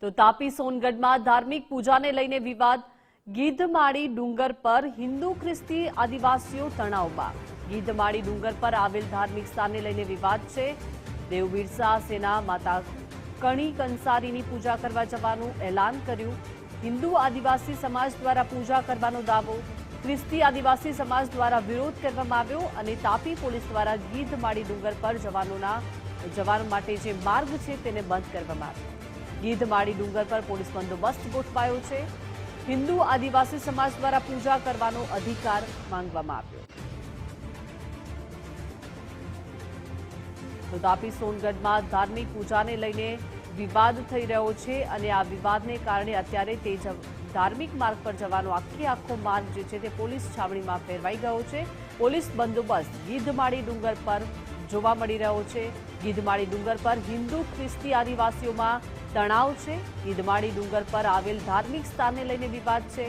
તો તાપી સોનગઢમાં ધાર્મિક પૂજાને લઈને વિવાદ। ગીધમાળી ડુંગર પર હિન્દુ ખ્રિસ્તી આદિવાસીઓ તણાવમાં। ગીધમાળી ડુંગર પર આવેલ ધાર્મિક સ્થાનને લઈને વિવાદ છે। દેવ બિરસા સેના માતા કણી કંસારીની પૂજા કરવા જવાનું એલાન કર્યું। હિન્દુ આદિવાસી સમાજ દ્વારા પૂજા કરવાનો દાવો। ખ્રિસ્તી આદિવાસી સમાજ દ્વારા વિરોધ કરવામાં આવ્યો અને તાપી પોલીસ દ્વારા ગીધમાળી ડુંગર પર જવાનો માટે જે માર્ગ છે તેને બંધ કરવામાં આવ્યો। ગીધમાળી ડુંગર પર પોલીસ બંદોબસ્ત ગોઠવાયો છે। હિન્દુ આદિવાસી સમાજ દ્વારા પૂજા કરવાનો અધિકાર માંગવામાં આવ્યો। તો તાપી સોનગઢમાં ધાર્મિક પૂજાને લઈને વિવાદ થઈ રહ્યો છે અને આ વિવાદને કારણે અત્યારે તે ધાર્મિક માર્ગ પર જવાનો આખો માર્ગ જે છે તે પોલીસ છાવણીમાં ફેરવાઈ ગયો છે। પોલીસ બંદોબસ્ત ગીધમાળી ડુંગર પર જોવા મળી રહ્યો છે। ગીધમાળી ડુંગર પર હિન્દુ ખ્રિસ્તી આદિવાસીઓમાં તણાવ છે। ગીધમાળી ડુંગર પર આવેલ ધાર્મિક સ્થાનને લઈને વિવાદ છે।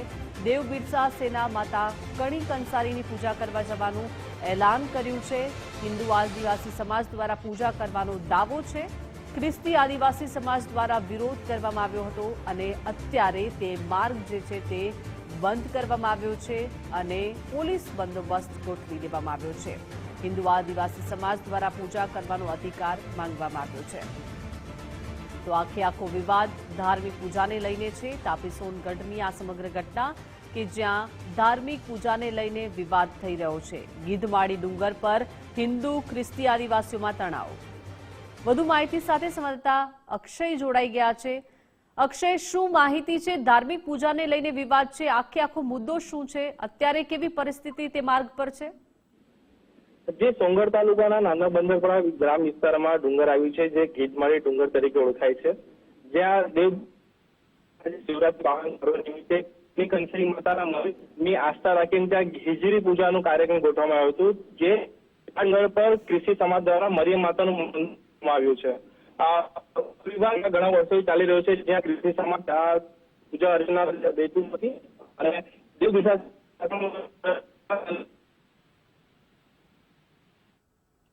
દેવ બિરસા સેના માતા કણી કંસારીની પૂજા કરવા જવાનું એલાન કર્યું છે। હિન્દુ આદિવાસી સમાજ દ્વારા પૂજા કરવાનો દાવો છે। ખ્રિસ્તી આદિવાસી સમાજ દ્વારા વિરોધ કરવામાં આવ્યો હતો અને અત્યારે તે માર્ગ જે છે તે બંધ કરવામાં આવ્યો છે અને પોલીસ બંદોબસ્ત ગોઠવી દેવામાં આવ્યો છે। હિન્દુ આદિવાસી સમાજ દ્વારા પૂજા કરવાનો અધિકાર માંગવામાં આવ્યો છે। તો આખો વિવાદ ધાર્મિક પૂજાને લઈને છે। તાપી સોનગઢની આ સમગ્ર ઘટના કે જ્યાં ધાર્મિક પૂજાને લઈને વિવાદ થઈ રહ્યો છે। ગીધમાળી ડુંગર પર હિન્દુ ખ્રિસ્તી આદિવાસીઓમાં તણાવ। વધુ માહિતી સાથે સંવાદદાતા અક્ષય જોડાઈ ગયા છે। અક્ષય, શું માહિતી છે? ધાર્મિક પૂજાને લઈને વિવાદ છે, આખો મુદ્દો શું છે? અત્યારે કેવી પરિસ્થિતિ તે માર્ગ પર છે? જે સોનગઢ તાલુકાના નાના બંદરપરા ગ્રામ વિસ્તારમાં ડુંગર આવ્યું છે જે ગીધમાળી ડુંગર તરીકે ઓળખાય છે, જ્યાં દેવ શિવરાત્રી પાવન પર્વ નિમિત્તે કંસારી માતાના મંદિરની આસ્થા રાખીને ત્યાં હિજરી પૂજાનો કાર્યક્રમ ગોઠવવામાં આવ્યો હતો, જે ડુંગર પર ખ્રિસ્તી સમાજ દ્વારા મરિયમ માતાનું આવ્યું છે। આ વિવાદ ઘણા વર્ષોથી ચાલી રહ્યો છે, જ્યાં ખ્રિસ્તી સમાજ પૂજા અર્ચના દેતું નથી અને દેવ બિરસા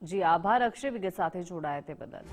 જી આભાર અક્ષય વિગત સાથે જોડાયા તે બદલ।